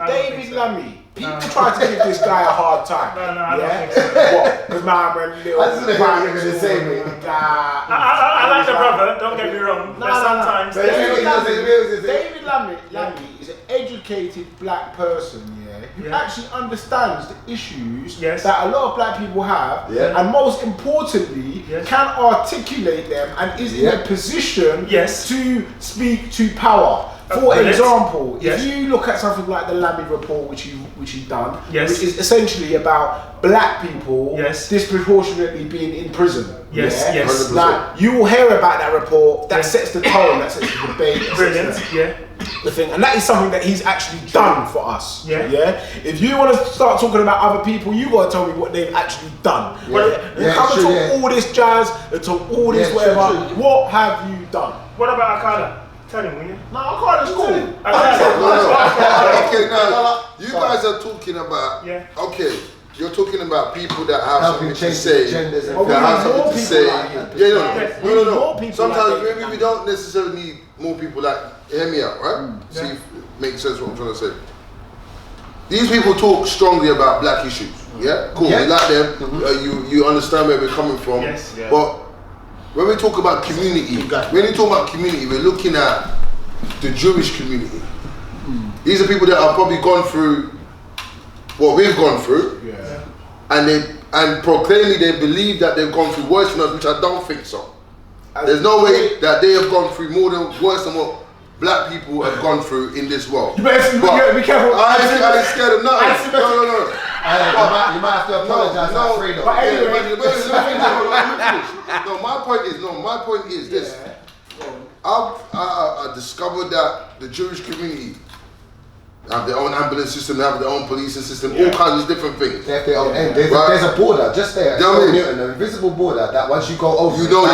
David Lammy. People try to give this guy a hard time. No, I don't think so. What? Because man went little. I just think you're going to say me. I like the brother, don't get me wrong. But sometimes. David Lammy is an educated black person, who actually understands the issues that a lot of black people have, and most importantly, can articulate them and is in a position to speak to power. For example, if you look at something like the Lammy report, which he done, which is essentially about black people disproportionately being in prison. Like, you will hear about that report. That sets the tone. That sets the debate. Brilliant. The thing, and that is something that he's actually done for us. If you want to start talking about other people, you got to tell me what they've actually done. You come and talk all this jazz and talk all this whatever. What have you done? What about Akala? Tell him, will you? No, Akala's cool. Okay, now you guys are talking about. Okay. You're talking about people that have something to say. That have something to say. No. Sometimes maybe we don't necessarily need more people like. Hear me out, right? See if it makes sense what I'm trying to say. These people talk strongly about black issues. Yeah, cool. We like them. You understand where we're coming from. But when we talk about community, we're looking at the Jewish community. These are people that have probably gone through what we've gone through, and proclaiming they believe that they've gone through worse than us, which I don't think so. There's no way that they have gone through worse than what black people have gone through in this world. You better be careful. I ain't scared of nothing. No. You might have to apologize. But anyway, my point is this. I discovered that the Jewish community have their own ambulance system, they have their own policing system, all kinds of different things. They have their own end. There's a border just there. Newton, an invisible border that once you go over, you know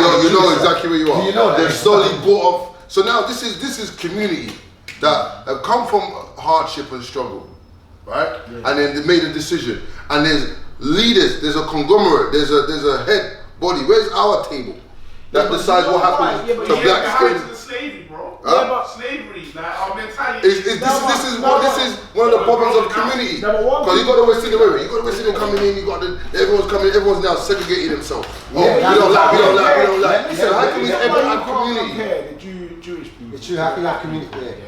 exactly where you are. You know that. They've slowly brought up. So now this is community that have come from hardship and struggle, right? And then they made a decision. And there's leaders. There's a conglomerate. There's a head body. Where's our table that decides what happens to black skin? Slavery, bro. Slavery, like our mentality. This is one of the problems of community. Because you got the West Indian way. You got the West Indian coming in. You got everyone's coming. Everyone's now segregating themselves. We don't like. So how can we ever have community? Jewish people. It's true. How can you have community?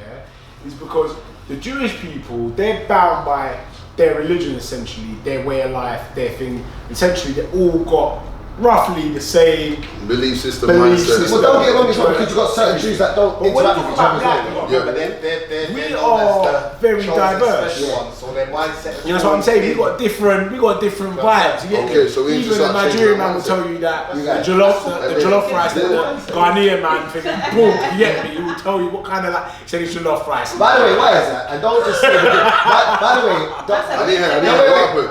Is because the Jewish people, they're bound by their religion, essentially, their way of life, their thing. Essentially, they all got roughly the same belief system, belief mindset. system. Well, don't get wrong, because you've got certain Jews that don't interact with each other. We are very diverse. So their mindset. You know what I'm saying? We got different vibes. You get Okay, me? so we need to Even the start changing Nigerian our man will mindset. tell you that the jollof rice that the Ghanaian man thinking, boom, you get me? He will tell you what kind of like, he said it's jollof rice. By the way, why is that? And don't just say. By the way,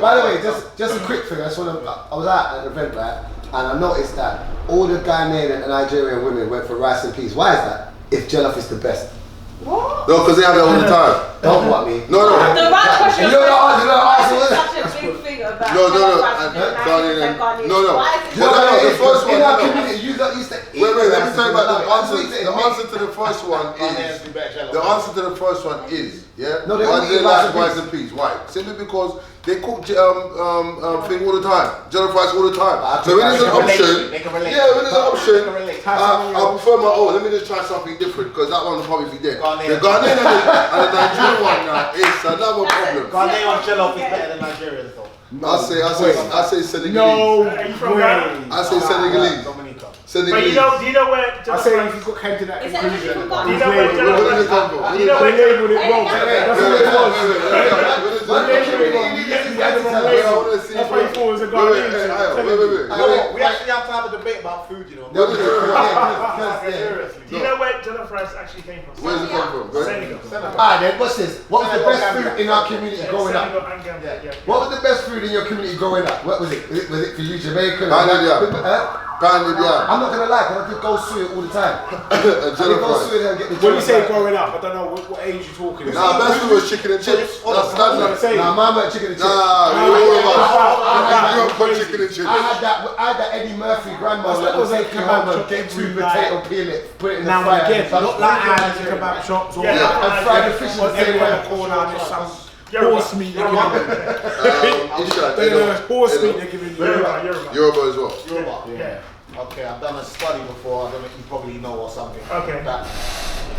by the way, just a quick thing. I was at an event, right, and I noticed that all the Ghanaian and Nigerian women went for rice and peas. Why is that? If jollof is the best. What? No, because they have that all the time. Don't what me. No. The right question. You don't answer. Such a big thing about No. Ghanaian. No. The first one. In our community, you used to eat. Wait, let me tell you about the answer. The answer to the first one is. The answer to the first one is, yeah. No, they why don't do they eat like rice rice and peas? Why? Simply because they cook thing all the time, jollof rice all the time. So when there's an option, when there's an option, I prefer my own. Let me just try something different because that one will probably be dead. The Ghanaian and the Nigerian one now is another problem. Ghanaian jollof is better than Nigerian though. I say Senegalese. No Are you from Ghana? I say Senegalese. But do you know where I say if you came to that Is that conclusion, from Do Ghana? you know where Where did it come from? you know they where labelled it wrong. That's what it was. They labelled it wrong. You had the wrong label. That's why you thought it was a Ghanaian. We actually have to have a debate about food, you know. Do you know where jollof rice actually came from? Where does it come from? Senegal. Alright then, what's this? What was the best food in our community growing up? Senegal and Gambia, yeah. What was the best food in your community growing up? What was it? Was it for you, Jamaican? Pounded yam. I'm not gonna lie, because I did go through it all the time. I did Jollof go rice. through it and get the When you jollof say rice. growing up, I don't know what age you're talking about. Nah, best food was chicken and chips. That's standard. Nah, mine went chicken and chips. Nah, you don't put chicken and chips. I had that Eddie Murphy grandma that would take you home and get 2 potato peel it, put it in the Now fire. and again, and not like hands in kebab shops or and fried the fish in the same everywhere way. corner and there's some horse meat they're giving horse meat they're giving you. Yoruba as well. Yeah. Okay, I've done a study before. I don't know if you probably know or something. Okay. That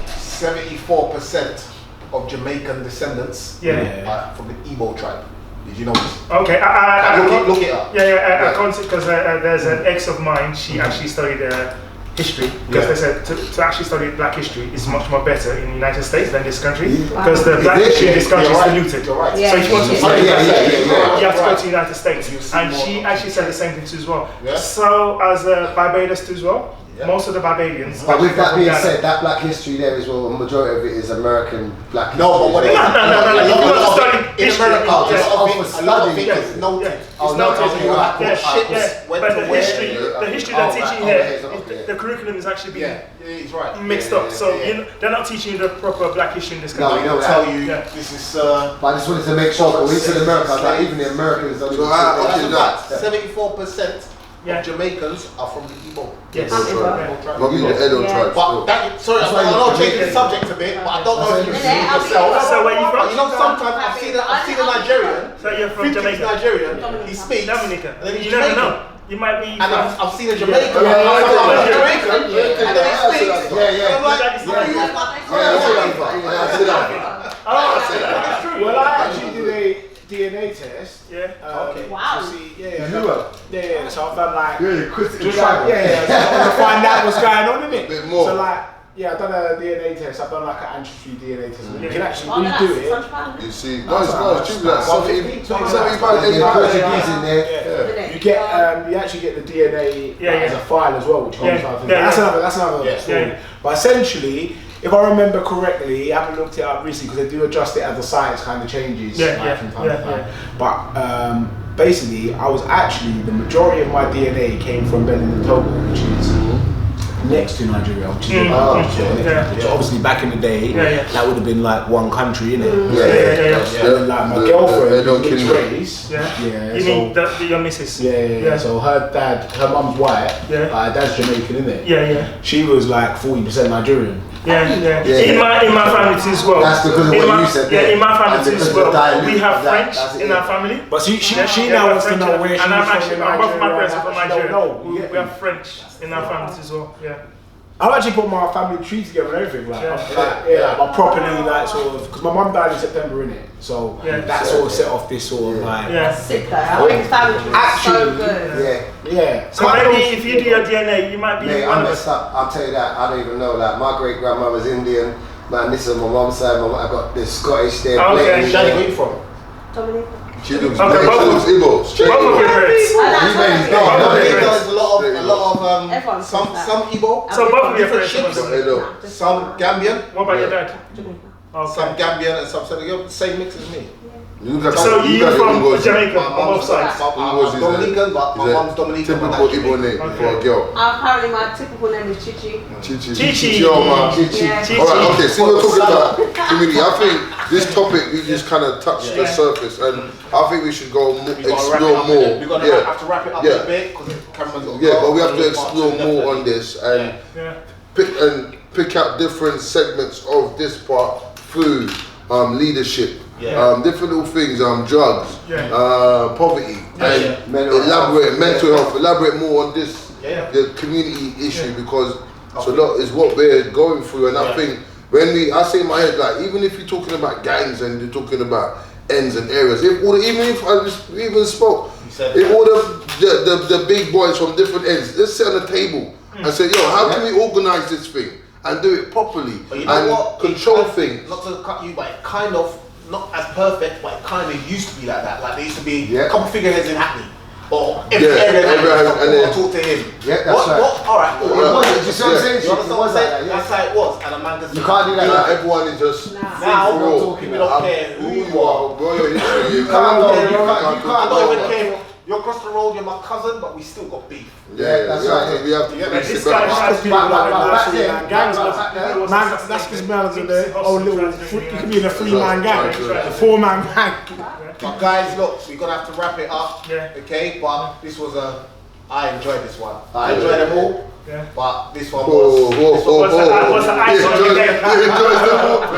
74% of Jamaican descendants are from the Igbo tribe. Did you know this? Okay, Look it up. Because there's an ex of mine. She actually studied history because they said to actually study Black history is much more better in the United States than this country because the Black history in this country is diluted. You're right. So if you want to study Black history, yeah. you have to go to the United States. And she actually said the same thing too as well. Yeah. So as Barbados too as well. Yeah. Most of the Barbadians. But with that being said, that Black history there as well, a majority of it is American Black history. No, but what it is? No. If you want to study In history, America, a lot of it yes. is noted. It's noted. Ships went But to the where? history they're teaching here, the curriculum is actually being he's right. mixed up. So they're not teaching you the proper Black history in this No, country. you know I'll tell that. you, Yeah. this is. But I just wanted to make sure, when we said America, that even the Americans don't So even how- say okay, that. that- 74% of Jamaicans are from the Igbo. Yes. But we the Edo tribe. But that, sorry, That's I why know you- changing the subject a bit, but I don't know if you've seen yourself. So where you from? You know, sometimes I've seen a Nigerian. So you're from Think he's Jamaica. Nigerian. He speaks. Dominica. And then he's You never Jamaican. know. You might be. And I've seen a Jamaican. Yeah, I'm yeah, Jamaican. And then he speaks. Yeah. And I'm like, Well, I actually did a DNA test. Yeah. Okay. Wow. To see, You knew her? yeah. So I've done like Quick just like so I want to find out what's going on in it. Bit more. So like I've done a DNA test. I've done like an ancestry DNA test. You can actually Oh, that's redo it. such fun. You see, no, it's cheap. Like 70 pounds, There's 80 Portuguese in there. You get you actually get the DNA as a file as well, which comes out. That's another story. Yeah. But essentially, if I remember correctly, I haven't looked it up recently because they do adjust it as the science kind of changes from time to time. But basically, I was actually the majority of my DNA came from Benin and Togo, which is next to Nigeria, which is which obviously back in the day that would have been like one country, innit? And like my girlfriend, mixed race. You mean your missus? Yeah. So her mum's white, but her dad's Jamaican, innit? Yeah. She was like 40% Nigerian. Yeah. In my family too as well. That's because of what you said there. In my family too as And because well. the We have dialect, French in our family. But she now wants to know where she's and I'm from. actually, both of my parents are from Nigeria. No, We have French in our family as well. Yeah. I've actually put my family tree together and everything, like, I properly, like, sort of, because my mum died in September, innit? So that sort of set off this sort of, like... That's sick, though. I think family tree is so good. Yeah. So maybe if you do your DNA, you might be one of us. I'll tell you that, I don't even know, like, my great-grandmother's Indian, man, this is my mum's side, I got this Scottish there. Okay, where you from? Dominica. She looks Igbo. Both of your parents. A lot of some Igbo. So both of your different parents. ships. Some Gambian. What about your dad? Some Gambian and some Senegal. Same mix as me. So you from Jamaica on both sides? I'm Dominican, but my mom's Dominican. Typical Igbo name for a girl. Apparently my typical name is Chichi. Chichi. Alright, okay, so we're talking about community. I think this topic, we just kind of touched the surface, and I think we should go explore more. We're going to have to wrap it up a bit, because the camera's got to go. But we have to explore more on this, and pick out different segments of this part: food, leadership, different little things, drugs, poverty, and elaborate mental health. Elaborate more on this, the community issue, because it's a lot is what we're going through, and I think when I say in my head, like, even if you're talking about gangs and you're talking about ends and areas, even if I even spoke, if all the big boys from different ends, let's sit on the table and say, yo, how can we organize this thing and do it properly and control things? Not to cut you, but it kind of, not as perfect, but it kind of used to be like that. Like there used to be a couple figureheads in Hackney. Or every area and then talk to him. Yeah, that's right. Alright, cool. You see what I'm saying? You understand what I'm saying? That's how it was. And a man doesn't. You can't do that. Like, everyone is just now we're talking. We don't care who you are. Bro, your history. You can't. I don't even care. You're across the road. You're my cousin, but we still got beef. Yeah, that's right. We have to This guy has people like gangs. That's because man's in the old little, you can be in a 3-man gang, a 4-man gang. But guys, look, we're gonna have to wrap it up. Okay, but this was I enjoyed this one. I enjoyed them all. But this one was. What's the ice on your game?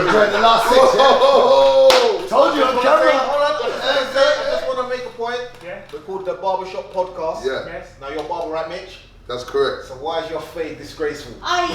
Enjoyed the last 6. Told you on camera. I just want to make a point. We're called the Barbershop Podcast. Now you're barber, right, Mitch? That's correct. So why is your fade disgraceful? That's